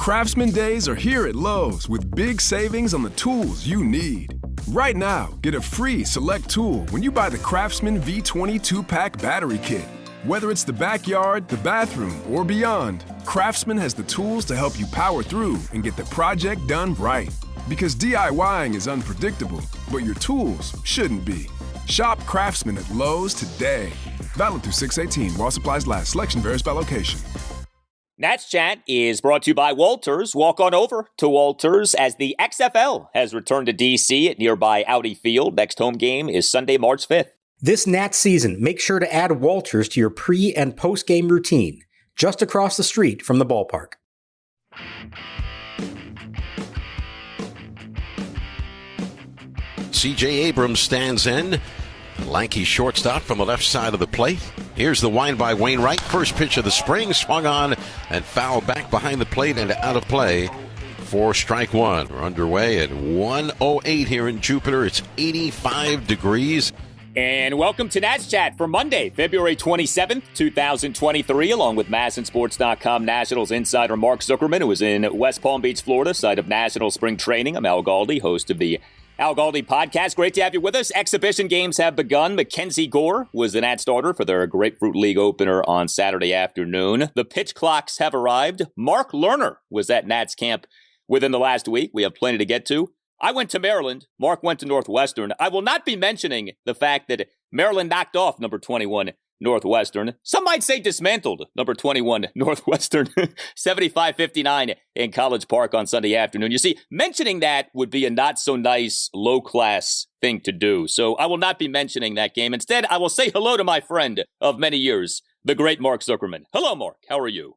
Craftsman Days are here at Lowe's with big savings on the tools you need. Right now, get a free select tool when you buy the Craftsman V20 2-pack battery kit. Whether it's the backyard, the bathroom, or beyond, Craftsman has the tools to help you power through and get the project done right. Because DIYing is unpredictable, but your tools shouldn't be. Shop Craftsman at Lowe's today. Valid through 6/18 while supplies last. Selection varies by location. Nats Chat is brought to you by Walters. Walk on over to Walters as the XFL has returned to D.C. at nearby Audi Field. Next home game is Sunday, March 5th. This Nats season, make sure to add Walters to your pre- and post-game routine, just across the street from the ballpark. CJ Abrams stands in. Lanky shortstop from the left side of the plate. Here's the wind by Wainwright. First pitch of the spring, swung on and fouled back behind the plate and out of play for strike one. We're underway at 1:08 here in Jupiter. It's 85 degrees. And welcome to Nats Chat for Monday, February 27th, 2023, along with MASNsports.com Nationals insider Mark Zuckerman, who is in West Palm Beach, Florida, site of National Spring Training. I'm Al Galdi, host of the Al Galdi podcast. Great to have you with us. Exhibition games have begun. MacKenzie Gore was the Nats starter for their Grapefruit League opener on Saturday afternoon. The pitch clocks have arrived. Mark Lerner was at Nats camp within the last week. We have plenty to get to. I went to Maryland. Mark went to Northwestern. I will not be mentioning the fact that Maryland knocked off number 21 Northwestern. Some might say dismantled number 21 Northwestern 75-59 in College Park on Sunday afternoon. You see, mentioning that would be a not so nice, low class thing to do. So I will not be mentioning that game. Instead, I will say hello to my friend of many years, the great Mark Zuckerman. Hello, Mark. How are you?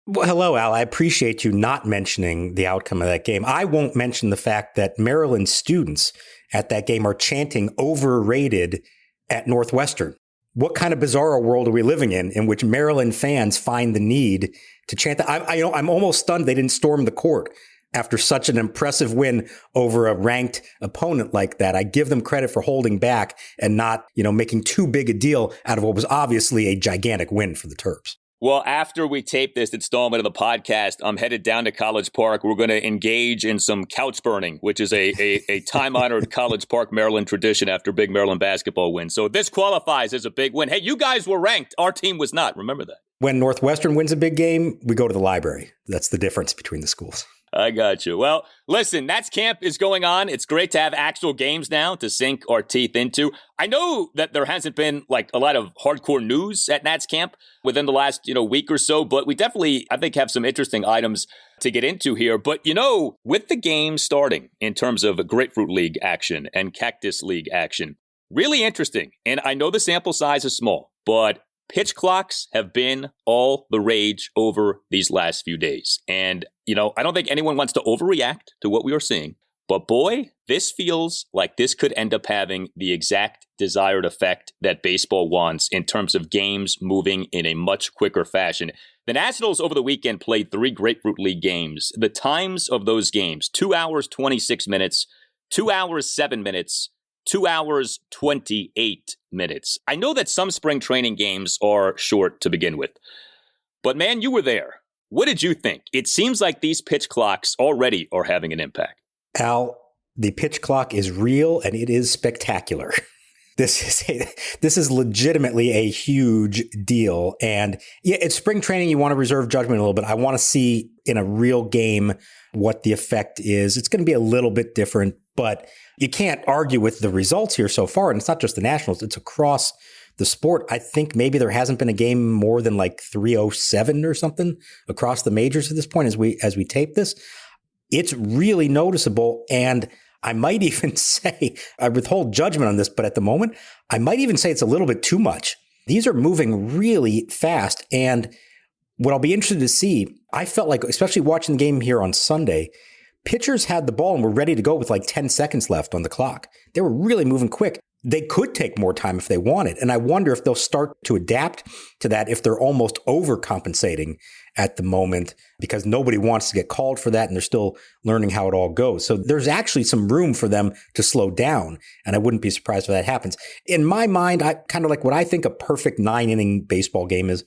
Well, hello, Al. I appreciate you not mentioning the outcome of that game. I won't mention the fact that Maryland students at that game are chanting overrated at Northwestern. What kind of bizarre world are we living in which Maryland fans find the need to chant that? I'm almost stunned they didn't storm the court after such an impressive win over a ranked opponent like that. I give them credit for holding back and not, making too big a deal out of what was obviously a gigantic win for the Terps. Well, after we tape this installment of the podcast, I'm headed down to College Park. We're going to engage in some couch burning, which is a time-honored College Park, Maryland tradition after big Maryland basketball wins. So this qualifies as a big win. Hey, you guys were ranked. Our team was not. Remember that. When Northwestern wins a big game, we go to the library. That's the difference between the schools. I got you. Well, listen, Nats camp is going on. It's great to have actual games now to sink our teeth into. I know that there hasn't been a lot of hardcore news at Nats camp within the last, week or so, but we definitely, I think, have some interesting items to get into here. But, with the game starting in terms of Grapefruit League action and Cactus League action, really interesting. And I know the sample size is small, but pitch clocks have been all the rage over these last few days. And, I don't think anyone wants to overreact to what we are seeing. But boy, this feels like this could end up having the exact desired effect that baseball wants in terms of games moving in a much quicker fashion. The Nationals over the weekend played 3 Grapefruit League games. The times of those games, 2 hours, 26 minutes, 2 hours, 7 minutes, 2 hours, 28 minutes. I know that some spring training games are short to begin with, but man, you were there. What did you think? It seems like these pitch clocks already are having an impact. Al, the pitch clock is real and it is spectacular. This is legitimately a huge deal. And yeah, it's spring training. You want to reserve judgment a little bit. I want to see in a real game what the effect is. It's going to be a little bit different, but you can't argue with the results here so far. And it's not just the Nationals, it's across the sport. I think maybe there hasn't been a game more than 307 or something across the majors at this point as we tape this. It's really noticeable. And I might even say, I withhold judgment on this, but at the moment, I might even say it's a little bit too much. These are moving really fast. And what I'll be interested to see, I felt like, especially watching the game here on Sunday, pitchers had the ball and were ready to go with 10 seconds left on the clock. They were really moving quick. They could take more time if they wanted. And I wonder if they'll start to adapt to that if they're almost overcompensating at the moment because nobody wants to get called for that and they're still learning how it all goes. So there's actually some room for them to slow down. And I wouldn't be surprised if that happens. In my mind, I kind of like what I think a perfect 9-inning baseball game is.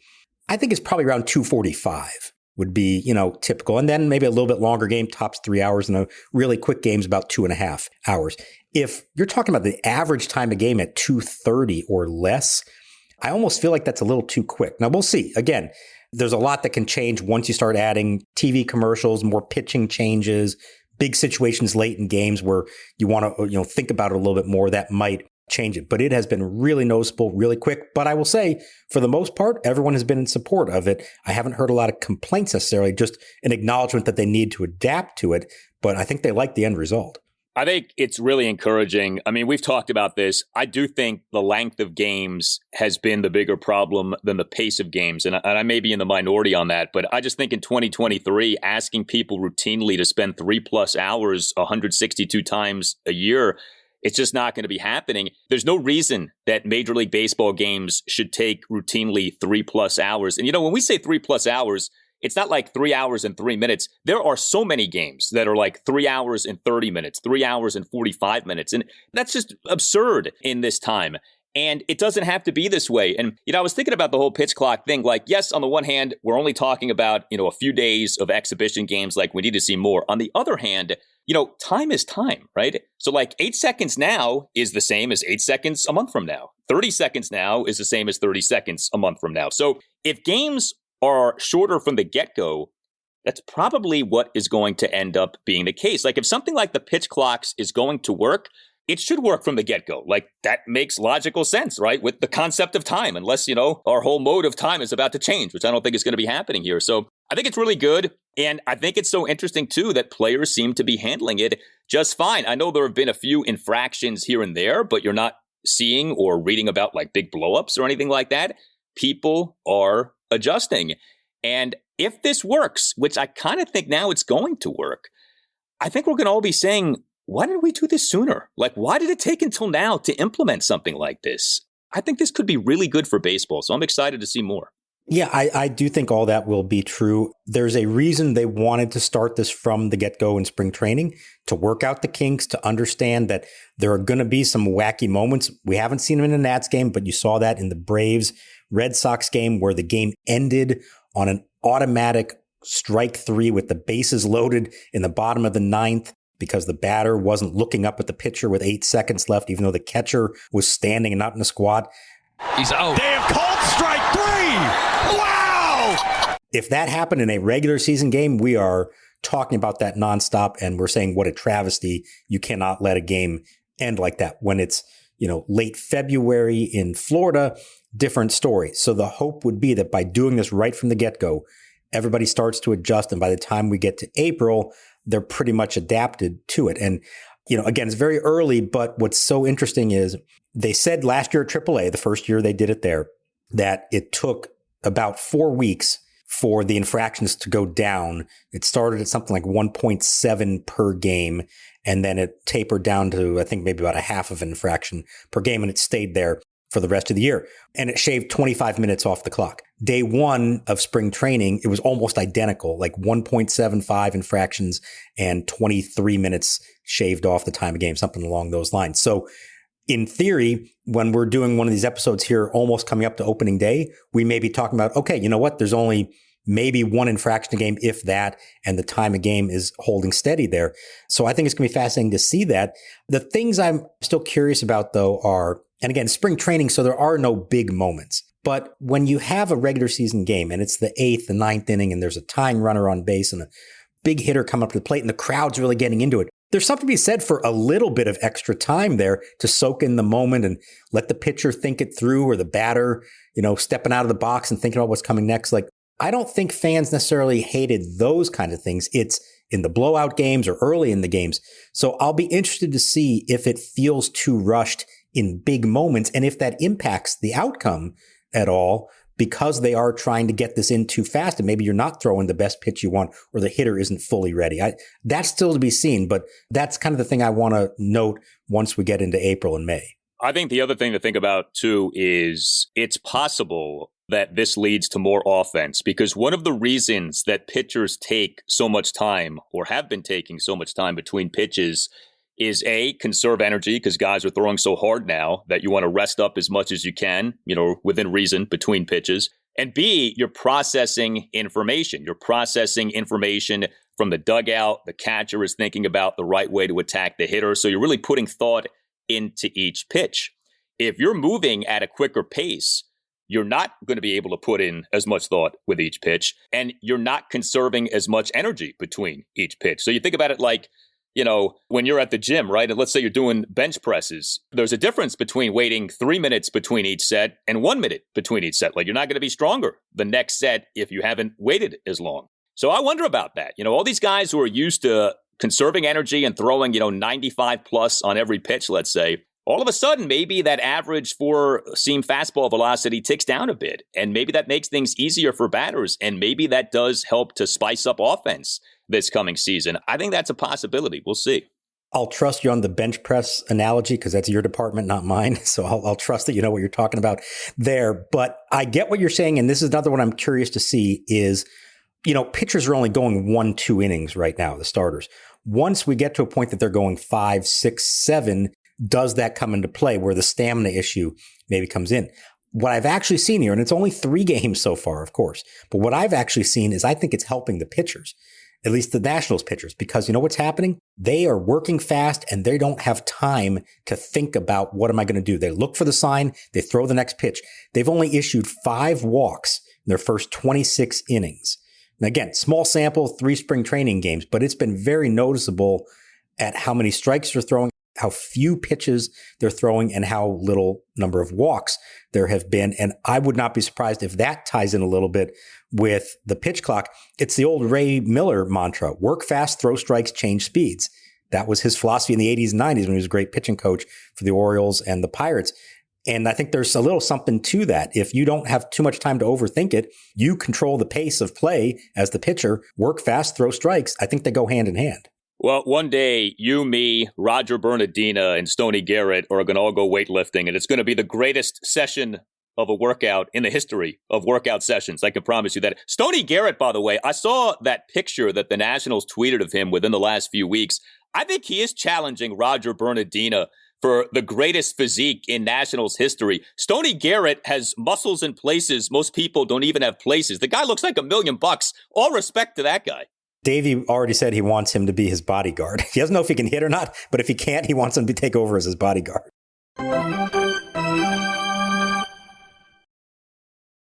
I think it's probably around 245. would be, typical. And then maybe a little bit longer game, tops 3 hours, and a really quick game's about 2.5 hours. If you're talking about the average time of game at 2:30 or less, I almost feel like that's a little too quick. Now, we'll see. Again, there's a lot that can change once you start adding TV commercials, more pitching changes, big situations late in games where you want to, think about it a little bit more. That might change it. But it has been really noticeable, really quick. But I will say, for the most part, everyone has been in support of it. I haven't heard a lot of complaints necessarily, just an acknowledgement that they need to adapt to it. But I think they like the end result. I think it's really encouraging. I mean, we've talked about this. I do think the length of games has been the bigger problem than the pace of games. And I may be in the minority on that, but I just think in 2023, asking people routinely to spend 3+ hours 162 times a year, it's just not going to be happening. There's no reason that Major League Baseball games should take routinely 3+ hours. And, when we say 3+ hours, it's not like 3 hours and 3 minutes. There are so many games that are like 3 hours and 30 minutes, 3 hours and 45 minutes. And that's just absurd in this time. And it doesn't have to be this way. And, I was thinking about the whole pitch clock thing. Like, yes, on the one hand, we're only talking about, a few days of exhibition games. Like, we need to see more. On the other hand, time is time, right? So like 8 seconds now is the same as 8 seconds a month from now. 30 seconds now is the same as 30 seconds a month from now. So if games are shorter from the get-go, that's probably what is going to end up being the case. Like if something like the pitch clocks is going to work, it should work from the get-go. Like that makes logical sense, right? With the concept of time, unless, our whole mode of time is about to change, which I don't think is going to be happening here. So I think it's really good. And I think it's so interesting, too, that players seem to be handling it just fine. I know there have been a few infractions here and there, but you're not seeing or reading about like big blowups or anything like that. People are adjusting. And if this works, which I kind of think now it's going to work, I think we're going to all be saying, why didn't we do this sooner? Like, why did it take until now to implement something like this? I think this could be really good for baseball. So I'm excited to see more. Yeah, I do think all that will be true. There's a reason they wanted to start this from the get-go in spring training, to work out the kinks, to understand that there are going to be some wacky moments. We haven't seen them in the Nats game, but you saw that in the Braves-Red Sox game where the game ended on an automatic strike 3 with the bases loaded in the bottom of the 9th because the batter wasn't looking up at the pitcher with 8 seconds left, even though the catcher was standing and not in a squat. He's out. They have called strike 3. Wow! If that happened in a regular season game, we are talking about that nonstop, and we're saying what a travesty. You cannot let a game end like that. When it's, late February in Florida, different story. So the hope would be that by doing this right from the get-go, everybody starts to adjust, and by the time we get to April, they're pretty much adapted to it. And, again, it's very early, but what's so interesting is they said last year at AAA, the first year they did it there, that it took about 4 weeks for the infractions to go down. It started at something like 1.7 per game, and then it tapered down to, I think, maybe about a half of an infraction per game, and it stayed there for the rest of the year. And it shaved 25 minutes off the clock. Day one of spring training, it was almost identical, like 1.75 infractions and 23 minutes shaved off the time of game, something along those lines. So in theory, when we're doing one of these episodes here, almost coming up to opening day, we may be talking about, okay, you know what? There's only maybe one infraction a game, if that, and the time of game is holding steady there. So I think it's going to be fascinating to see that. The things I'm still curious about, though, are, and again, spring training, so there are no big moments. But when you have a regular season game and it's the 8th, the 9th inning, and there's a tying runner on base and a big hitter coming up to the plate and the crowd's really getting into it, there's something to be said for a little bit of extra time there to soak in the moment and let the pitcher think it through, or the batter, stepping out of the box and thinking about what's coming next. Like, I don't think fans necessarily hated those kinds of things. It's in the blowout games or early in the games. So I'll be interested to see if it feels too rushed in big moments and if that impacts the outcome at all, because they are trying to get this in too fast and maybe you're not throwing the best pitch you want or the hitter isn't fully ready. That's still to be seen, but that's kind of the thing I want to note once we get into April and May. I think the other thing to think about, too, is it's possible that this leads to more offense, because one of the reasons that pitchers take so much time, or have been taking so much time between pitches, is conserve energy, because guys are throwing so hard now that you want to rest up as much as you can, within reason between pitches. And B, you're processing information. You're processing information from the dugout. The catcher is thinking about the right way to attack the hitter. So you're really putting thought into each pitch. If you're moving at a quicker pace, you're not going to be able to put in as much thought with each pitch, and you're not conserving as much energy between each pitch. So you think about it like, when you're at the gym, right? And let's say you're doing bench presses. There's a difference between waiting 3 minutes between each set and 1 minute between each set. Like, you're not going to be stronger the next set if you haven't waited as long. So I wonder about that. All these guys who are used to conserving energy and throwing, 95 plus on every pitch, let's say, all of a sudden, maybe that average four-seam fastball velocity ticks down a bit. And maybe that makes things easier for batters. And maybe that does help to spice up offense this coming season. I think that's a possibility. We'll see. I'll trust you on the bench press analogy because that's your department, not mine. So I'll trust that you know what you're talking about there. But I get what you're saying. And this is another one I'm curious to see is, pitchers are only going 1-2 innings right now, the starters. Once we get to a point that they're going 5, 6, 7, does that come into play where the stamina issue maybe comes in? What I've actually seen here, and it's only 3 games so far, of course, but what I've actually seen is I think it's helping the pitchers, at least the Nationals pitchers, because you know what's happening? They are working fast and they don't have time to think about what am I going to do? They look for the sign, they throw the next pitch. They've only issued 5 walks in their first 26 innings. And again, small sample, 3 spring training games, but it's been very noticeable at how many strikes they're throwing, how few pitches they're throwing, and how little number of walks there have been. And I would not be surprised if that ties in a little bit with the pitch clock. It's the old Ray Miller mantra, work fast, throw strikes, change speeds. That was his philosophy in the 80s and 90s when he was a great pitching coach for the Orioles and the Pirates. And I think there's a little something to that. If you don't have too much time to overthink it, you control the pace of play as the pitcher, work fast, throw strikes. I think they go hand in hand. Well, one day, you, me, Roger Bernardina, and Stoney Garrett are going to all go weightlifting, and it's going to be the greatest session of a workout in the history of workout sessions. I can promise you that. Stoney Garrett, by the way, I saw that picture that the Nationals tweeted of him within the last few weeks. I think he is challenging Roger Bernardina for the greatest physique in Nationals history. Stoney Garrett has muscles in places most people don't even have places. The guy looks like $1 million. All respect to that guy. Davey already said he wants him to be his bodyguard. He doesn't know if he can hit or not, but if he can't, he wants him to take over as his bodyguard.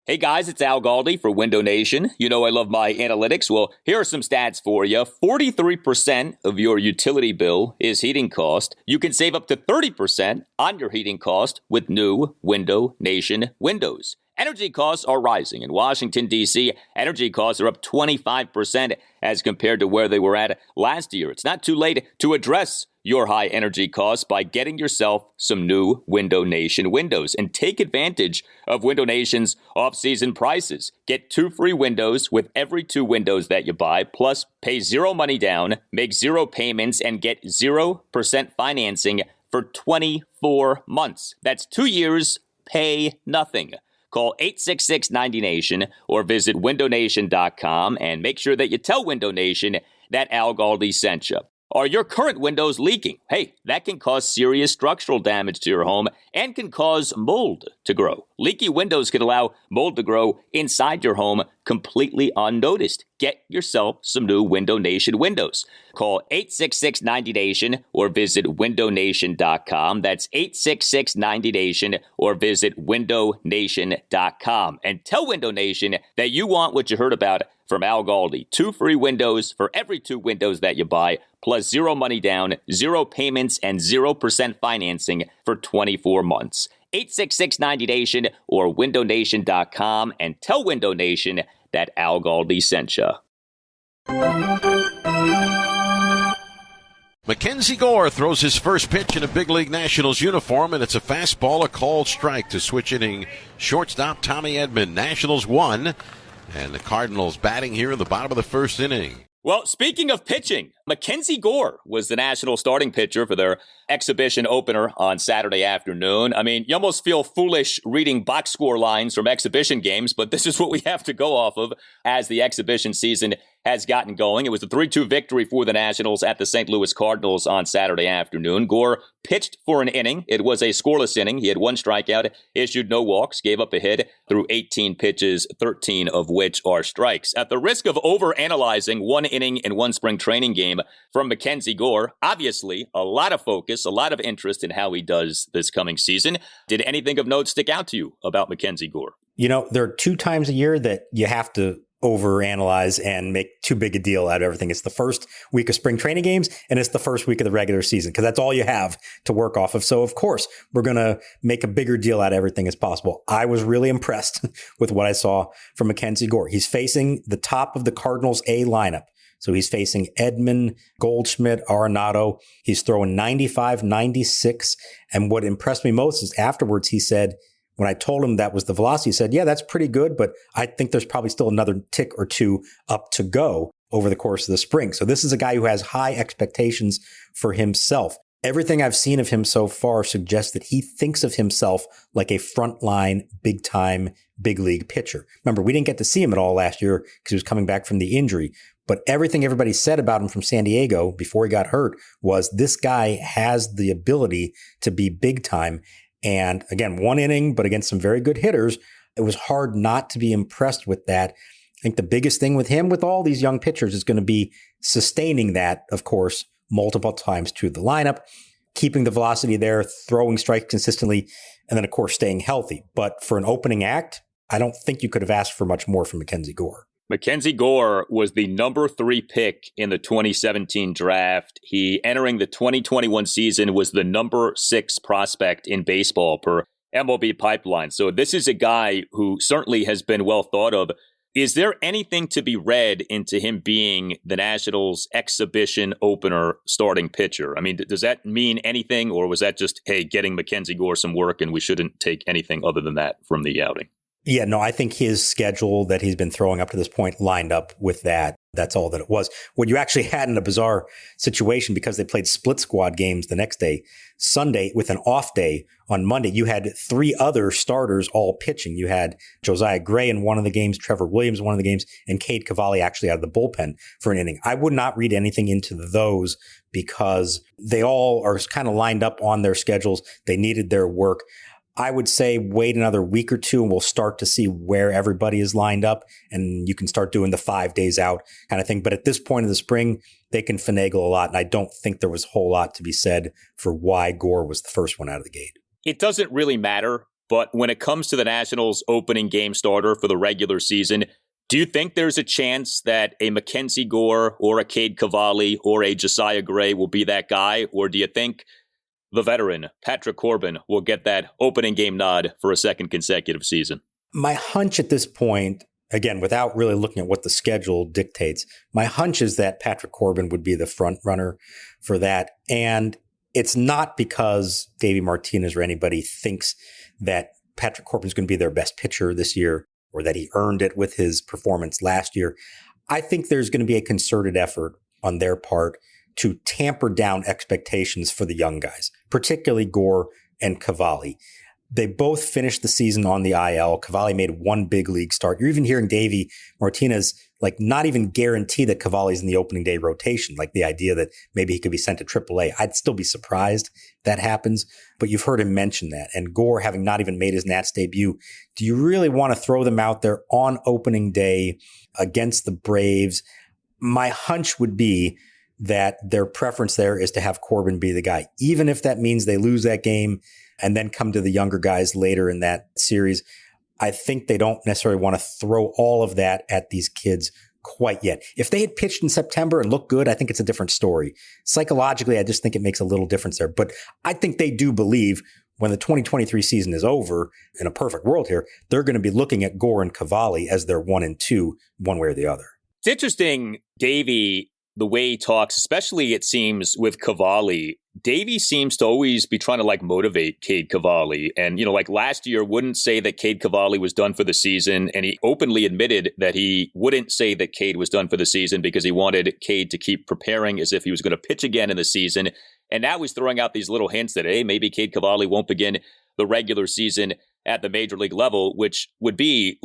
Hey guys, it's Al Galdi for Window Nation. You know I love my analytics. Well, here are some stats for you. 43% of your utility bill is heating cost. You can save up to 30% on your heating cost with new Window Nation windows. Energy costs are rising. In Washington, D.C., energy costs are up 25% as compared to where they were at last year. It's not too late to address your high energy costs by getting yourself some new Window Nation windows and take advantage of Window Nation's off-season prices. Get 2 free windows with every 2 windows that you buy, plus pay 0 money down, make 0 payments, and get 0% financing for 24 months. That's 2 years, pay nothing. Call 866-90-NATION or visit windownation.com and make sure that you tell Window Nation that Al Galdi sent you. Are your current windows leaking? Hey, that can cause serious structural damage to your home and can cause mold to grow. Leaky windows can allow mold to grow inside your home completely unnoticed. Get yourself some new Window Nation windows. Call 866-90-NATION or visit windownation.com. That's 866-90-NATION or visit windownation.com. And tell Window Nation that you want what you heard about from Al Galdi. 2 free windows for every 2 windows that you buy, plus 0 money down, 0 payments, and 0% financing for 24 months. 866-90-NATION or windownation.com and tell Window Nation that Al Galdi sent you. MacKenzie Gore throws his first pitch in a big league Nationals uniform, and it's a fastball, a called strike to switch inning shortstop Tommy Edman. Nationals won, and the Cardinals batting here in the bottom of the first inning. Well, speaking of pitching, MacKenzie Gore was the National starting pitcher for their exhibition opener on Saturday afternoon. I mean, you almost feel foolish reading box score lines from exhibition games, but this is what we have to go off of as the exhibition season has gotten going. It was a 3-2 victory for the Nationals at the St. Louis Cardinals on Saturday afternoon. Gore pitched for an inning. It was a scoreless inning. He had 1 strikeout, issued no walks, gave up a hit through 18 pitches, 13 of which are strikes. At the risk of overanalyzing 1 inning in 1 spring training game from MacKenzie Gore, obviously a lot of focus, a lot of interest in how he does this coming season. Did anything of note stick out to you about MacKenzie Gore? You know, there are 2 times a year that you have to overanalyze and make too big a deal out of everything. It's the first week of spring training games and it's the first week of the regular season because that's all you have to work off of. So of course, we're going to make a bigger deal out of everything as possible. I was really impressed with what I saw from MacKenzie Gore. He's facing the top of the Cardinals A lineup. So he's facing Edman, Goldschmidt, Arenado. He's throwing 95, 96. And what impressed me most is afterwards he said, when I told him that was the velocity, he said, yeah, that's pretty good, but I think there's probably still another tick or 2 up to go over the course of the spring. So this is a guy who has high expectations for himself. Everything I've seen of him so far suggests that he thinks of himself like a frontline, big-time, big league pitcher. Remember, we didn't get to see him at all last year because he was coming back from the injury. But everything everybody said about him from San Diego before he got hurt was this guy has the ability to be big-time. And again, 1 inning, but against some very good hitters, it was hard not to be impressed with that. I think the biggest thing with him, with all these young pitchers, is going to be sustaining that, of course, multiple times through the lineup, keeping the velocity there, throwing strikes consistently, and then, of course, staying healthy. But for an opening act, I don't think you could have asked for much more from MacKenzie Gore. MacKenzie Gore was the number 3 pick in the 2017 draft. He, entering the 2021 season, was the number 6 prospect in baseball per MLB Pipeline. So this is a guy who certainly has been well thought of. Is there anything to be read into him being the Nationals' exhibition opener starting pitcher? I mean, does that mean anything, or was that just, hey, getting MacKenzie Gore some work and we shouldn't take anything other than that from the outing? Yeah, no, I think his schedule that he's been throwing up to this point lined up with that. That's all that it was. What you actually had in a bizarre situation, because they played split squad games the next day, Sunday with an off day on Monday, you had 3 other starters all pitching. You had Josiah Gray in one of the games, Trevor Williams in one of the games, and Cade Cavalli actually out of the bullpen for an inning. I would not read anything into those because they all are kind of lined up on their schedules. They needed their work. I would say wait another week or 2 and we'll start to see where everybody is lined up and you can start doing the 5 days out kind of thing. But at this point in the spring, they can finagle a lot. And I don't think there was a whole lot to be said for why Gore was the first one out of the gate. It doesn't really matter, but when it comes to the Nationals opening game starter for the regular season, do you think there's a chance that a MacKenzie Gore or a Cade Cavalli or a Josiah Gray will be that guy? Or do you think the veteran, Patrick Corbin, will get that opening game nod for a second consecutive season? My hunch at this point, again, without really looking at what the schedule dictates, my hunch is that Patrick Corbin would be the front runner for that. And it's not because Davey Martinez or anybody thinks that Patrick Corbin is going to be their best pitcher this year or that he earned it with his performance last year. I think there's going to be a concerted effort on their part to tamper down expectations for the young guys, particularly Gore and Cavalli. They both finished the season on the IL. Cavalli made 1 big league start. You're even hearing Davey Martinez not even guarantee that Cavalli's in the opening day rotation, like the idea that maybe he could be sent to AAA. I'd still be surprised that happens, but you've heard him mention that. And Gore, having not even made his Nats debut, do you really want to throw them out there on opening day against the Braves? My hunch would be that their preference there is to have Corbin be the guy, even if that means they lose that game and then come to the younger guys later in that series. I think they don't necessarily want to throw all of that at these kids quite yet. If they had pitched in September and looked good, I think it's a different story. Psychologically, I just think it makes a little difference there. But I think they do believe when the 2023 season is over, in a perfect world here, they're going to be looking at Gore and Cavalli as their 1 and 2, one way or the other. It's interesting, Davey, the way he talks, especially it seems with Cavalli. Davey seems to always be trying to motivate Cade Cavalli. And, last year wouldn't say that Cade Cavalli was done for the season. And he openly admitted that he wouldn't say that Cade was done for the season because he wanted Cade to keep preparing as if he was going to pitch again in the season. And now he's throwing out these little hints that, hey, maybe Cade Cavalli won't begin the regular season at the major league level, which would be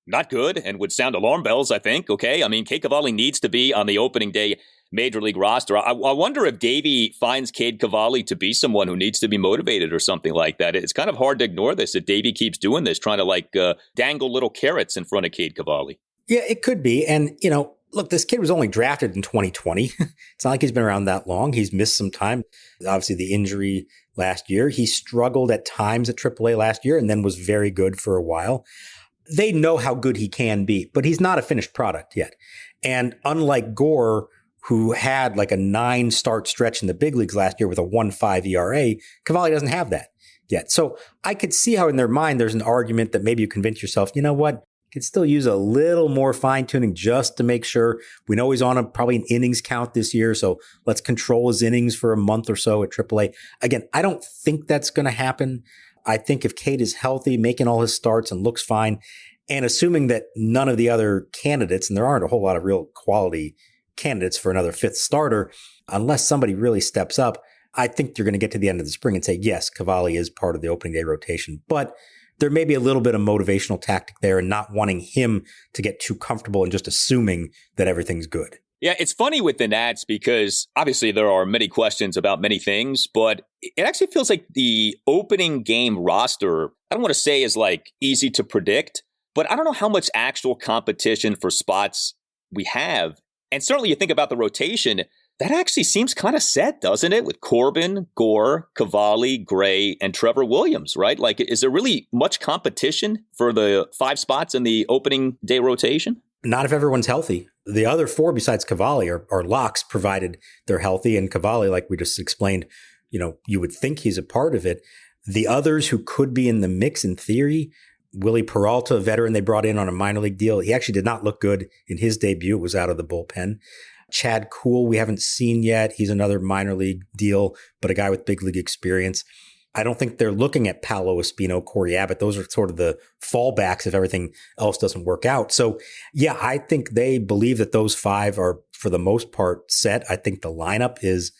not good and would sound alarm bells, I think. Okay. I mean, Cade Cavalli needs to be on the opening day Major League roster. I wonder if Davey finds Cade Cavalli to be someone who needs to be motivated or something like that. It's kind of hard to ignore this if Davey keeps doing this, trying to dangle little carrots in front of Cade Cavalli. Yeah, it could be. And, look, this kid was only drafted in 2020. It's not like he's been around that long. He's missed some time. Obviously, the injury last year. He struggled at times at AAA last year and then was very good for a while. They know how good he can be, but he's not a finished product yet. And unlike Gore, who had like a 9-start stretch in the big leagues last year with a 1.5 ERA, Cavalli doesn't have that yet. So I could see how in their mind there's an argument that maybe you convince yourself, you know what, could still use a little more fine-tuning just to make sure. We know he's on probably an innings count this year, so let's control his innings for a month or so at AAA. Again, I don't think that's going to happen. I think if Cade is healthy, making all his starts and looks fine, and assuming that none of the other candidates, and there aren't a whole lot of real quality candidates for another 5th starter, unless somebody really steps up, I think you're going to get to the end of the spring and say, yes, Cavalli is part of the opening day rotation. But there may be a little bit of motivational tactic there and not wanting him to get too comfortable and just assuming that everything's good. Yeah, it's funny with the Nats because obviously there are many questions about many things, but it actually feels like the opening game roster, I don't want to say is like easy to predict, but I don't know how much actual competition for spots we have. And certainly you think about the rotation, that actually seems kind of set, doesn't it? With Corbin, Gore, Cavalli, Gray, and Trevor Williams, right? Like, is there really much competition for the 5 spots in the opening day rotation? Not if everyone's healthy. The other 4 besides Cavalli are locks, provided they're healthy. And Cavalli, like we just explained, you would think he's a part of it. The others who could be in the mix in theory, Willie Peralta, a veteran they brought in on a minor league deal. He actually did not look good in his debut. It was out of the bullpen. Chad Kuhl, we haven't seen yet. He's another minor league deal, but a guy with big league experience. I don't think they're looking at Paolo Espino, Corey Abbott. Those are sort of the fallbacks if everything else doesn't work out. So, yeah, I think they believe that those 5 are, for the most part, set. I think the lineup is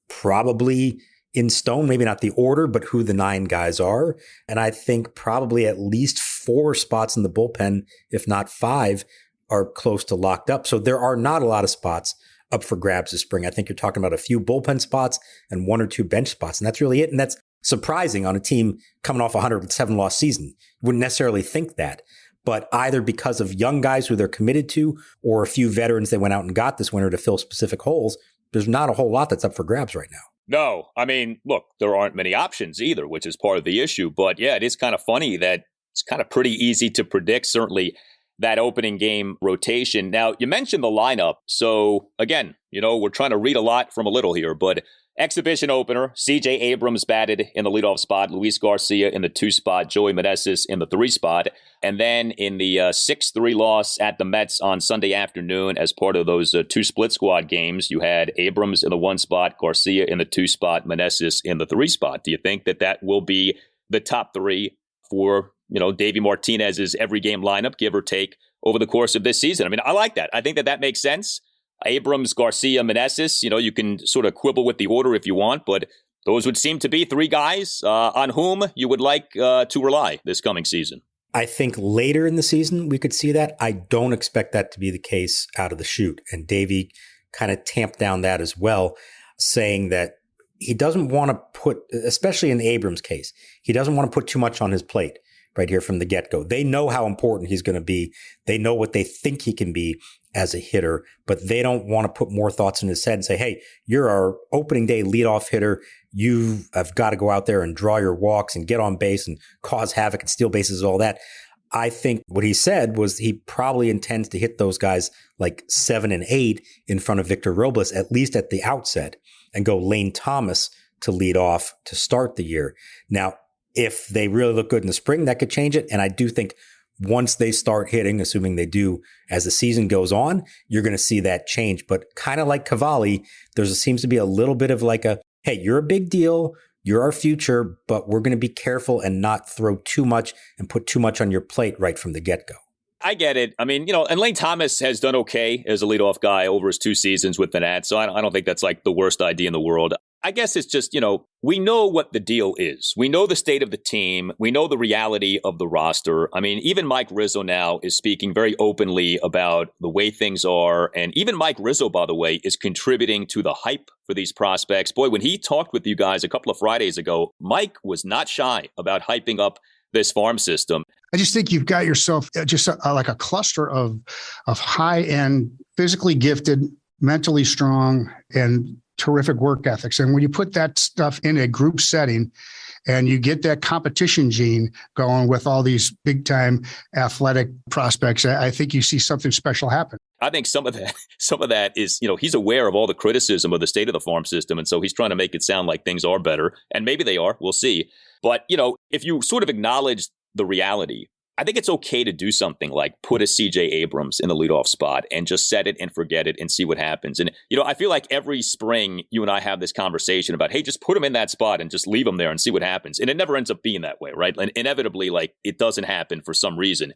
probably in stone, maybe not the order, but who the 9 guys are. And I think probably at least 4 spots in the bullpen, if not 5, are close to locked up. So there are not a lot of spots up for grabs this spring. I think you're talking about a few bullpen spots and 1 or 2 bench spots. And that's really it. And that's surprising on a team coming off a 107-loss season. Wouldn't necessarily think that. But either because of young guys who they're committed to or a few veterans they went out and got this winter to fill specific holes, there's not a whole lot that's up for grabs right now. No, I mean, look, there aren't many options either, which is part of the issue. But yeah, it is kind of funny that it's kind of pretty easy to predict, certainly, that opening game rotation. Now, you mentioned the lineup. So again, we're trying to read a lot from a little here, but exhibition opener, CJ Abrams batted in the leadoff spot, Luis Garcia in the 2 spot, Joey Meneses in the 3 spot. And then in the 6-3 loss at the Mets on Sunday afternoon, as part of those 2 split squad games, you had Abrams in the 1 spot, Garcia in the 2 spot, Meneses in the 3 spot. Do you think that will be the top 3 for Davey Martinez's every game lineup, give or take, over the course of this season? I mean, I like that. I think that makes sense. Abrams, Garcia, Meneses, you can sort of quibble with the order if you want, but those would seem to be 3 guys on whom you would like to rely this coming season. I think later in the season, we could see that. I don't expect that to be the case out of the chute. And Davey kind of tamped down that as well, saying that he doesn't want to put, especially in Abrams' case, he doesn't want to put too much on his plate right here from the get-go. They know how important he's going to be. They know what they think he can be as a hitter, but they don't want to put more thoughts in his head and say, hey, you're our opening day leadoff hitter. You have got to go out there and draw your walks and get on base and cause havoc and steal bases and all that. I think what he said was he probably intends to hit those guys like 7 and 8 in front of Victor Robles, at least at the outset, and go Lane Thomas to lead off to start the year. Now, if they really look good in the spring, that could change it. And I do think once they start hitting, assuming they do as the season goes on, you're going to see that change. But kind of like Cavalli, seems to be a little bit of like a, hey, you're a big deal. You're our future, but we're going to be careful and not throw too much and put too much on your plate right from the get-go. I get it. I mean, and Lane Thomas has done okay as a leadoff guy over his 2 seasons with the Nats. So I don't think that's like the worst idea in the world. I guess it's just, we know what the deal is. We know the state of the team. We know the reality of the roster. I mean, even Mike Rizzo now is speaking very openly about the way things are. And even Mike Rizzo, by the way, is contributing to the hype for these prospects. Boy, when he talked with you guys a couple of Fridays ago, Mike was not shy about hyping up this farm system. I just think you've got yourself just like a cluster of high-end, physically gifted, mentally strong, and terrific work ethics. And when you put that stuff in a group setting and you get that competition gene going with all these big-time athletic prospects, I think you see something special happen. I think some of that is, he's aware of all the criticism of the state of the farm system. And so he's trying to make it sound like things are better. And maybe they are. We'll see. But, if you sort of acknowledge the reality, I think it's okay to do something like put a CJ Abrams in the leadoff spot and just set it and forget it and see what happens. And, I feel like every spring you and I have this conversation about, hey, just put him in that spot and just leave him there and see what happens. And it never ends up being that way, right? And inevitably, it doesn't happen for some reason.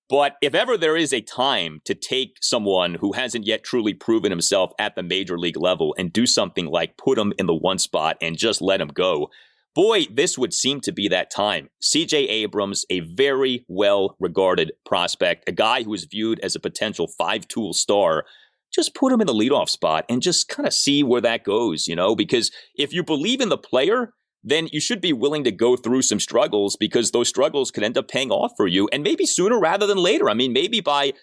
But if ever there is a time to take someone who hasn't yet truly proven himself at the major league level and do something like put him in the one spot and just let him go, boy, this would seem to be that time. CJ Abrams, a very well-regarded prospect, a guy who is viewed as a potential five-tool star, just put him in the leadoff spot and just kind of see where that goes, because if you believe in the player, then you should be willing to go through some struggles because those struggles could end up paying off for you, and maybe sooner rather than later. I mean, maybe by,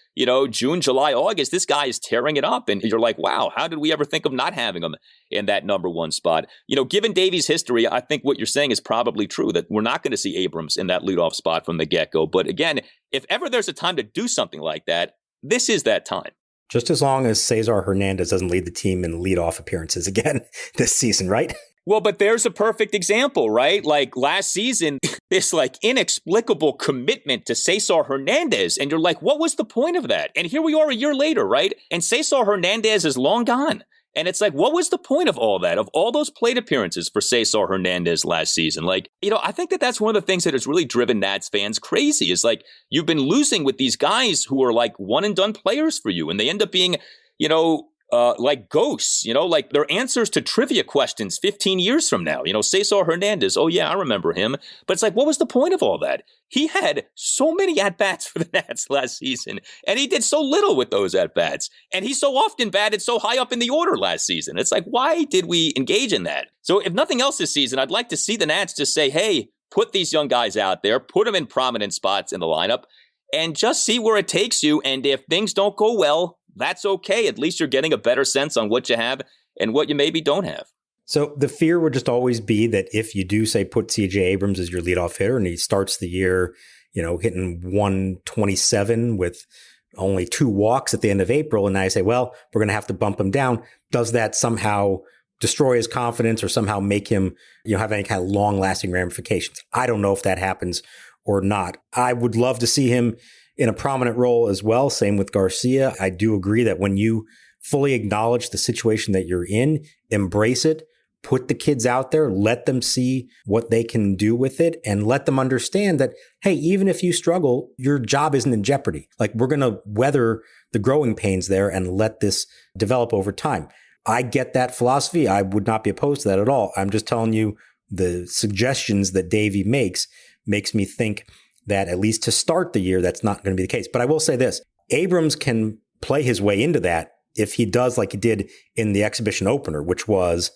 June, July, August, this guy is tearing it up and you're like, wow, how did we ever think of not having him in that number one spot? Given Davey's history, I think what you're saying is probably true, that we're not going to see Abrams in that leadoff spot from the get-go. But again, if ever there's a time to do something like that, this is that time. Just as long as Cesar Hernandez doesn't lead the team in leadoff appearances again this season, right? Well, but there's a perfect example, right? Like last season, this inexplicable commitment to Cesar Hernandez. And you're like, what was the point of that? And here we are a year later, right? And Cesar Hernandez is long gone. And it's like, what was the point of all that, of all those plate appearances for Cesar Hernandez last season? I think that's one of the things that has really driven Nats fans crazy is you've been losing with these guys who are one and done players for you. And they end up being, like ghosts, they're answers to trivia questions 15 years from now. Cesar Hernandez, oh yeah, I remember him. But it's what was the point of all that? He had so many at-bats for the Nats last season, and he did so little with those at-bats. And he so often batted so high up in the order last season. It's why did we engage in that? So if nothing else this season, I'd like to see the Nats just say, hey, put these young guys out there, put them in prominent spots in the lineup, and just see where it takes you. And if things don't go well, that's okay. At least you're getting a better sense on what you have and what you maybe don't have. So the fear would just always be that if you do say put CJ Abrams as your leadoff hitter and he starts the year, hitting 127 with only 2 walks at the end of April, and I say, well, we're going to have to bump him down. Does that somehow destroy his confidence or somehow make him, have any kind of long lasting ramifications? I don't know if that happens or not. I would love to see him in a prominent role as well. Same with Garcia. I do agree that when you fully acknowledge the situation that you're in, embrace it, put the kids out there, let them see what they can do with it, and let them understand that, hey, even if you struggle, your job isn't in jeopardy. We're going to weather the growing pains there and let this develop over time. I get that philosophy. I would not be opposed to that at all. I'm just telling you the suggestions that Davey makes me think that at least to start the year, that's not going to be the case. But I will say this, Abrams can play his way into that if he does like he did in the exhibition opener, which was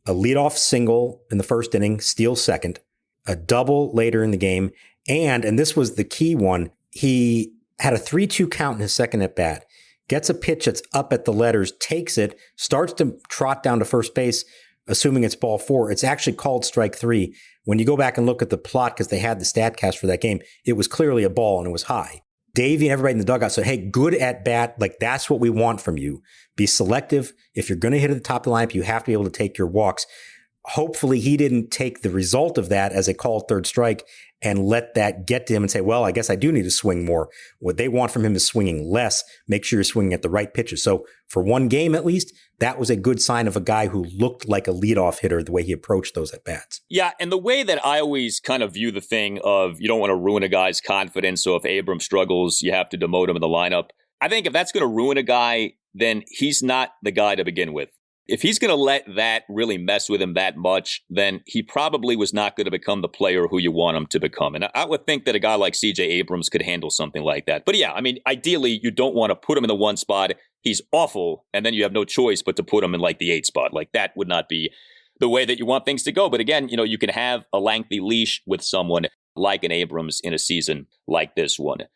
a leadoff single in the first inning, steal second, a double later in the game. And this was the key one, he had a 3-2 count in his second at bat, gets a pitch that's up at the letters, takes it, starts to trot down to first base, assuming it's ball 4. It's actually called strike 3. When you go back and look at the plot, because they had the StatCast for that game, it was clearly a ball and it was high. Davey and everybody in the dugout said, hey, good at bat. That's what we want from you. Be selective. If you're going to hit at the top of the lineup, you have to be able to take your walks. Hopefully he didn't take the result of that as a called third strike and let that get to him and say, well, I guess I do need to swing more. What they want from him is swinging less. Make sure you're swinging at the right pitches. So for one game, at least, that was a good sign of a guy who looked like a leadoff hitter, the way he approached those at bats. Yeah. And the way that I always kind of view the thing of you don't want to ruin a guy's confidence. So if Abrams struggles, you have to demote him in the lineup. I think if that's going to ruin a guy, then he's not the guy to begin with. If he's going to let that really mess with him that much, then he probably was not going to become the player who you want him to become. And I would think that a guy like CJ Abrams could handle something like that. But yeah, I mean, ideally, you don't want to put him in the 1 spot. He's awful, and then you have no choice but to put him in like the 8 spot. Like that would not be the way that you want things to go. But again, you can have a lengthy leash with someone like an Abrams in a season like this one.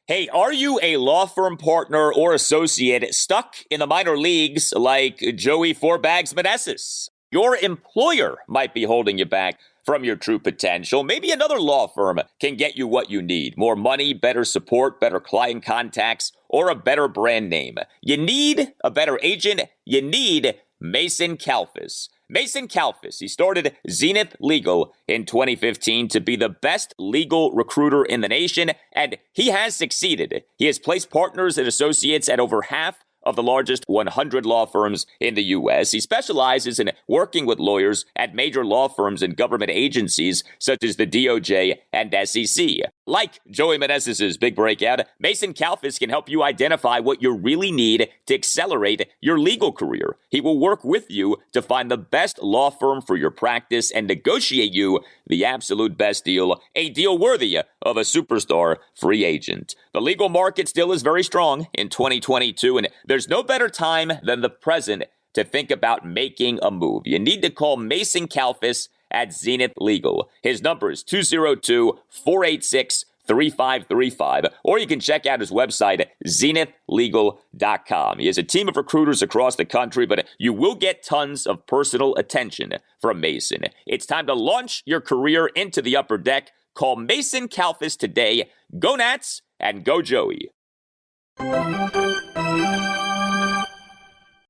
Hey, are you a law firm partner or associate stuck in the minor leagues like Joey Fourbags Meneses? Your employer might be holding you back from your true potential. Maybe another law firm can get you what you need. More money, better support, better client contacts, or a better brand name. You need a better agent. You need Mason Kalfas. Mason Kalfas, he started Zenith Legal in 2015 to be the best legal recruiter in the nation, and he has succeeded. He has placed partners and associates at over half of the largest 100 law firms in the U.S. He specializes in working with lawyers at major law firms and government agencies such as the DOJ and SEC. Like Joey Meneses' big breakout, Mason Kalfas can help you identify what you really need to accelerate your legal career. He will work with you to find the best law firm for your practice and negotiate you the absolute best deal, a deal worthy of a superstar free agent. The legal market still is very strong in 2022, and there's no better time than the present to think about making a move. You need to call Mason Kalfas at Zenith Legal. His number is 202-486-3535, or you can check out his website, zenithlegal.com. He has a team of recruiters across the country, but you will get tons of personal attention from Mason. It's time to launch your career into the upper deck. Call Mason Kalfas today. Go Nats and go Joey.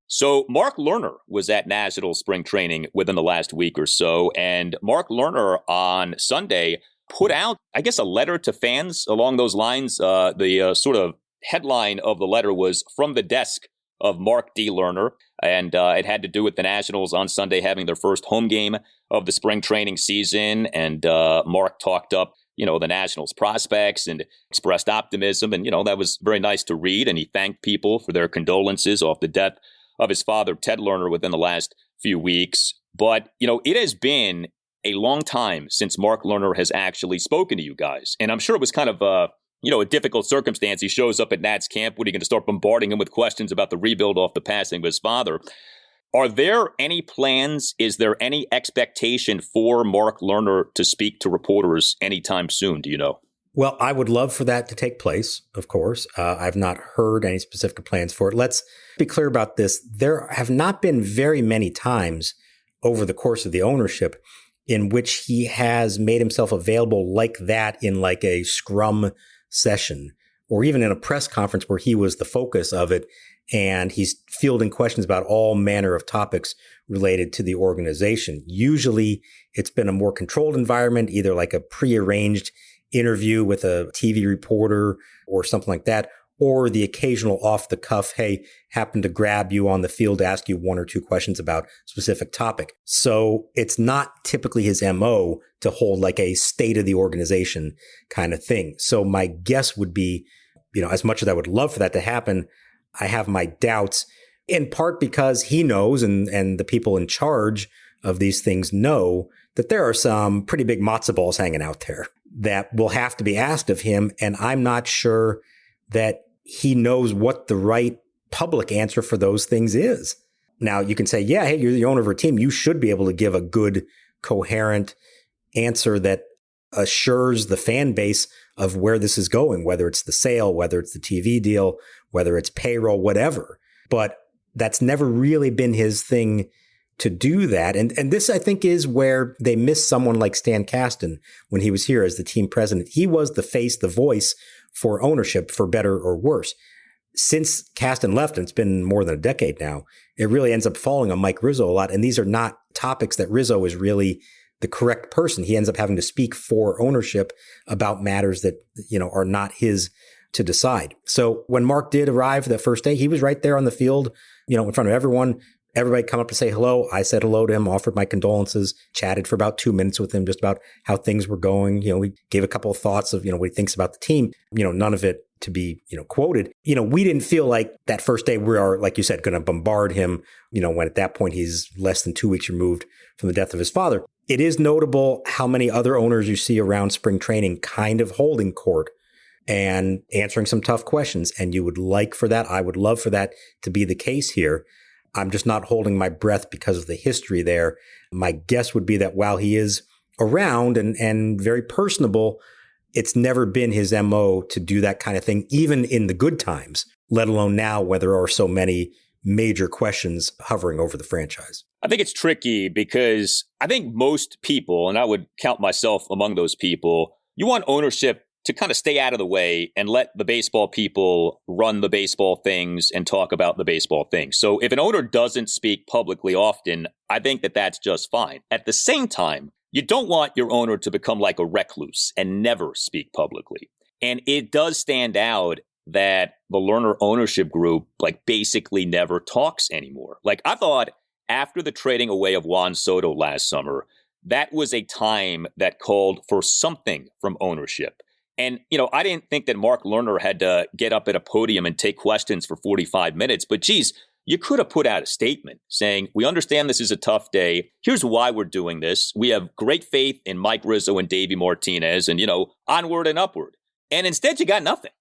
So Mark Lerner was at National Spring Training within the last week or so, and Mark Lerner on Sunday put out, I guess, a letter to fans along those lines. The sort of headline of the letter was "From the Desk of Mark D. Lerner," and it had to do with the Nationals on Sunday having their first home game of the spring training season, and Mark talked up the Nationals prospects and expressed optimism, and that was very nice to read, and he thanked people for their condolences off the death of his father, Ted Lerner, within the last few weeks. But, it has been a long time since Mark Lerner has actually spoken to you guys. And I'm sure it was kind of, a difficult circumstance. He shows up at Nats camp. What are you going to start bombarding him with questions about the rebuild off the passing of his father? Are there any plans? Is there any expectation for Mark Lerner to speak to reporters anytime soon? Do you know? Well, I would love for that to take place, of course. I've not heard any specific plans for it. Let's be clear about this. There have not been very many times over the course of the ownership in which he has made himself available like that in like a scrum session or even in a press conference where he was the focus of it. And he's fielding questions about all manner of topics related to the organization. Usually it's been a more controlled environment, either like a prearranged interview with a TV reporter or something like that, or the occasional off the cuff, hey, happen to grab you on the field to ask you 1 or 2 questions about a specific topic. So it's not typically his MO to hold like a state of the organization kind of thing. So my guess would be, as much as I would love for that to happen, I have my doubts, in part because he knows and the people in charge of these things know that there are some pretty big matzo balls hanging out there that will have to be asked of him. And I'm not sure that he knows what the right public answer for those things is. Now, you can say, yeah, hey, you're the owner of a team. You should be able to give a good, coherent answer that assures the fan base of where this is going, whether it's the sale, whether it's the TV deal, whether it's payroll, whatever. But that's never really been his thing to do that. And this, I think, is where they miss someone like Stan Kasten when he was here as the team president. He was the face, the voice for ownership, for better or worse. Since Kasten left, and it's been more than a decade now, it really ends up falling on Mike Rizzo a lot. And these are not topics that Rizzo is really the correct person. He ends up having to speak for ownership about matters that, are not his to decide. So when Mark did arrive the first day, he was right there on the field, in front of everyone. Everybody come up to say hello. I said hello to him, offered my condolences, chatted for about 2 minutes with him just about how things were going. We gave a couple of thoughts of, what he thinks about the team. None of it to be, quoted. We didn't feel like that first day we are, like you said, going to bombard him, when at that point he's less than 2 weeks removed from the death of his father. It is notable how many other owners you see around spring training kind of holding court and answering some tough questions. And you would like for that. I would love for that to be the case here. I'm just not holding my breath because of the history there. My guess would be that while he is around and very personable, it's never been his MO to do that kind of thing, even in the good times, let alone now where there are so many major questions hovering over the franchise. I think it's tricky because I think most people, and I would count myself among those people, you want ownership to kind of stay out of the way and let the baseball people run the baseball things and talk about the baseball things. So if an owner doesn't speak publicly often, I think that that's just fine. At the same time, you don't want your owner to become like a recluse and never speak publicly. And it does stand out that the Lerner ownership group basically never talks anymore. I thought after the trading away of Juan Soto last summer, that was a time that called for something from ownership. And, I didn't think that Mark Lerner had to get up at a podium and take questions for 45 minutes, but geez, you could have put out a statement saying, we understand this is a tough day. Here's why we're doing this. We have great faith in Mike Rizzo and Davey Martinez and, onward and upward. And instead, you got nothing.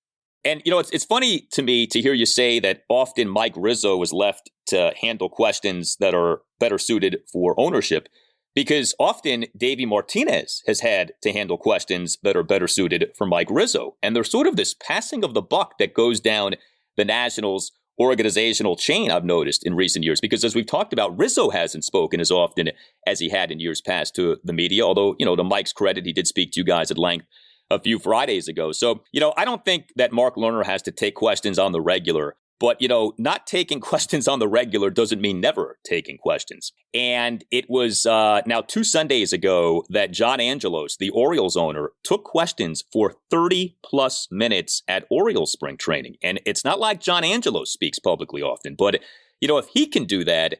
And, it's funny to me to hear you say that often Mike Rizzo was left to handle questions that are better suited for ownership, because often Davey Martinez has had to handle questions that are better suited for Mike Rizzo. And there's sort of this passing of the buck that goes down the Nationals organizational chain, I've noticed in recent years, because as we've talked about, Rizzo hasn't spoken as often as he had in years past to the media, although, to Mike's credit, he did speak to you guys at length a few Fridays ago. So, I don't think that Mark Lerner has to take questions on the regular, but, not taking questions on the regular doesn't mean never taking questions. And it was now 2 Sundays ago that John Angelos, the Orioles owner, took questions for 30 plus minutes at Orioles spring training. And it's not like John Angelos speaks publicly often, but, if he can do that,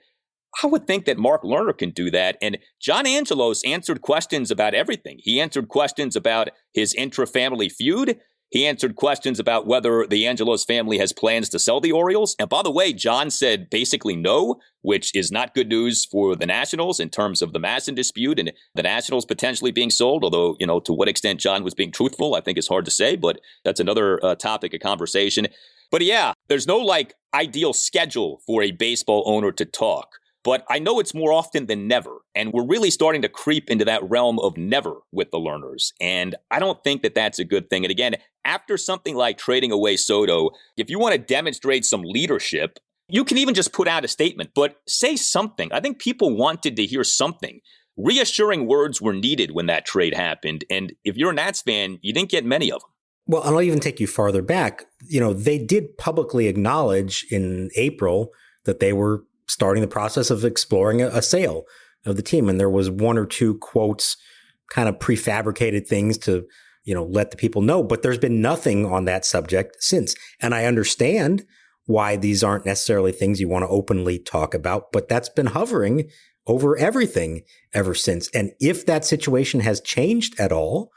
I would think that Mark Lerner can do that. And John Angelos answered questions about everything. He answered questions about his intra-family feud. He answered questions about whether the Angelos family has plans to sell the Orioles. And by the way, John said basically no, which is not good news for the Nationals in terms of the Masson dispute and the Nationals potentially being sold. Although, to what extent John was being truthful, I think is hard to say, but that's another topic of conversation. But yeah, there's no ideal schedule for a baseball owner to talk. But I know it's more often than never. And we're really starting to creep into that realm of never with the Lerners. And I don't think that that's a good thing. And again, after something like trading away Soto, if you want to demonstrate some leadership, you can even just put out a statement, but say something. I think people wanted to hear something. Reassuring words were needed when that trade happened. And if you're a Nats fan, you didn't get many of them. Well, and I'll even take you farther back. They did publicly acknowledge in April that they were starting the process of exploring a sale of the team. And there was 1 or 2 quotes, kind of prefabricated things to, let the people know. But there's been nothing on that subject since. And I understand why these aren't necessarily things you want to openly talk about, but that's been hovering over everything ever since. And if that situation has changed at all,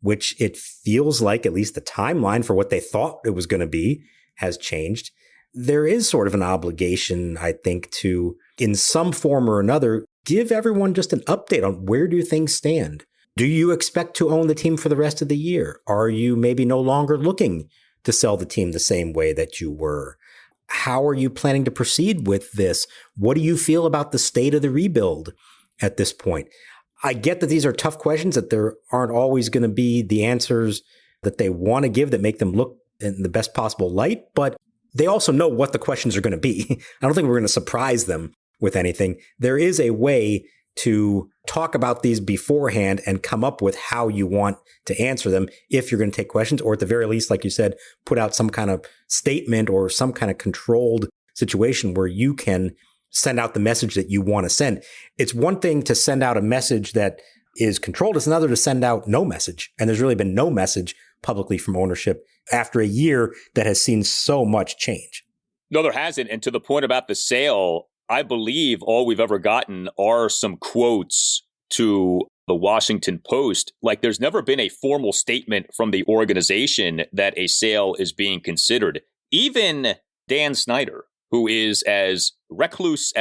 which it feels like at least the timeline for what they thought it was going to be has changed, there is sort of an obligation, I think, to, in some form or another, give everyone just an update on where do things stand. Do you expect to own the team for the rest of the year? Are you maybe no longer looking to sell the team the same way that you were? How are you planning to proceed with this? What do you feel about the state of the rebuild at this point? I get that these are tough questions, that there aren't always going to be the answers that they want to give that make them look in the best possible light, but they also know what the questions are going to be. I don't think we're going to surprise them with anything. There is a way to talk about these beforehand and come up with how you want to answer them if you're going to take questions, or at the very least, like you said, put out some kind of statement or some kind of controlled situation where you can send out the message that you want to send. It's one thing to send out a message that is controlled. It's another to send out no message. And there's really been no message publicly from ownership after a year that has seen so much change. No, there hasn't. And to the point about the sale, I believe all we've ever gotten are some quotes to the Washington Post, like there's never been a formal statement from the organization that a sale is being considered. Even Dan Snyder, who is as recluse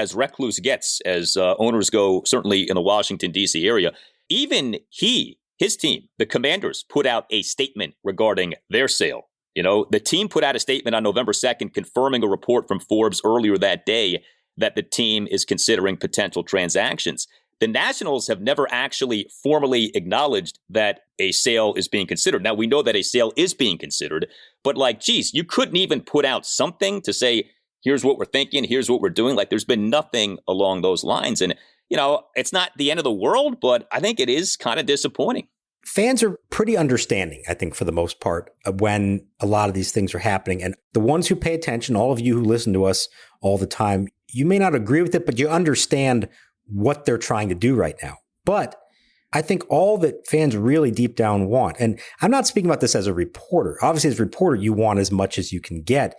gets as owners go, certainly in the Washington, D.C. area, even his team, the Commanders, put out a statement regarding their sale. You know, the team put out a statement on November 2nd confirming a report from Forbes earlier that day that the team is considering potential transactions. The Nationals have never actually formally acknowledged that a sale is being considered. Now, we know that a sale is being considered, but like, geez, you couldn't even put out something to say, here's what we're thinking, here's what we're doing. Like, there's been nothing along those lines. And, you know, it's not the end of the world, but I think it is kind of disappointing. Fans are pretty understanding, I think, for the most part, when a lot of these things are happening. And the ones who pay attention, all of you who listen to us all the time, you may not agree with it, but you understand what they're trying to do right now. But I think all that fans really deep down want, and I'm not speaking about this as a reporter. Obviously, as a reporter, you want as much as you can get,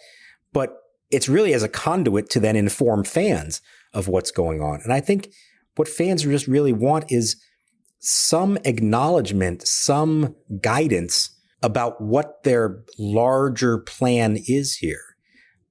but it's really as a conduit to then inform fans of what's going on. And I think what fans just really want is some acknowledgement, some guidance about what their larger plan is here.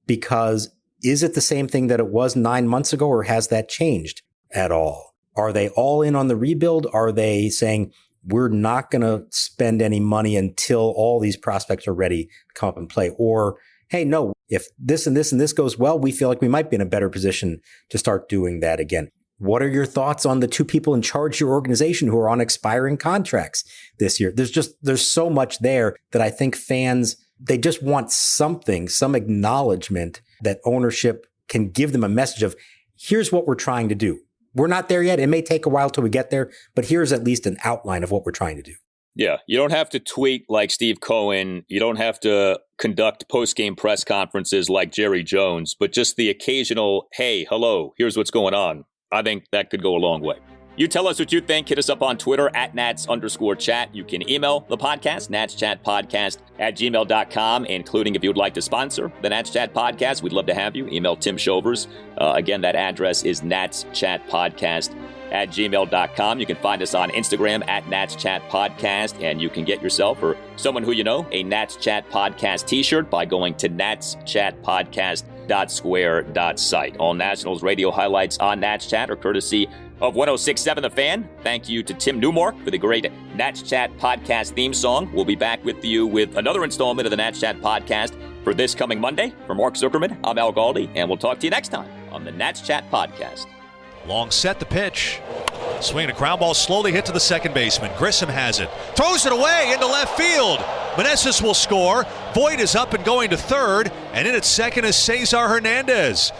Because is it the same thing that it was 9 months ago, or has that changed at all? Are they all in on the rebuild? Are they saying we're not going to spend any money until all these prospects are ready to come up and play? Or, hey, no, if this and this and this goes well, we feel like we might be in a better position to start doing that again. What are your thoughts on the two people in charge of your organization who are on expiring contracts this year? There's so much there that I think fans, they just want something, some acknowledgement that ownership can give them a message of, here's what we're trying to do. We're not there yet. It may take a while till we get there, but here's at least an outline of what we're trying to do. Yeah, you don't have to tweet like Steve Cohen. You don't have to conduct post-game press conferences like Jerry Jones, but just the occasional, hey, hello, here's what's going on. I think that could go a long way. You tell us what you think. Hit us up on Twitter at @Nats_chat. You can email the podcast, natschatpodcast@gmail.com, including if you would like to sponsor the Nats Chat Podcast. We'd love to have you. Email Tim Shovers. Again, that address is natschatpodcast@gmail.com. You can find us on Instagram at natschatpodcast, and you can get yourself or someone who you know a Nats Chat Podcast t-shirt by going to natschatpodcast.square.site. All Nationals radio highlights on Nats Chat are courtesy of 106.7 The Fan. Thank you to Tim Newmark for the great Nats Chat Podcast theme song. We'll be back with you with another installment of the Nats Chat Podcast for this coming Monday. For Mark Zuckerman, I'm Al Galdi, and we'll talk to you next time on the Nats Chat Podcast. Long set, the pitch. Swinging a ground ball, slowly hit to the second baseman. Grissom has it. Throws it away into left field. Meneses will score. Voit is up and going to third. And in at second is Cesar Hernandez.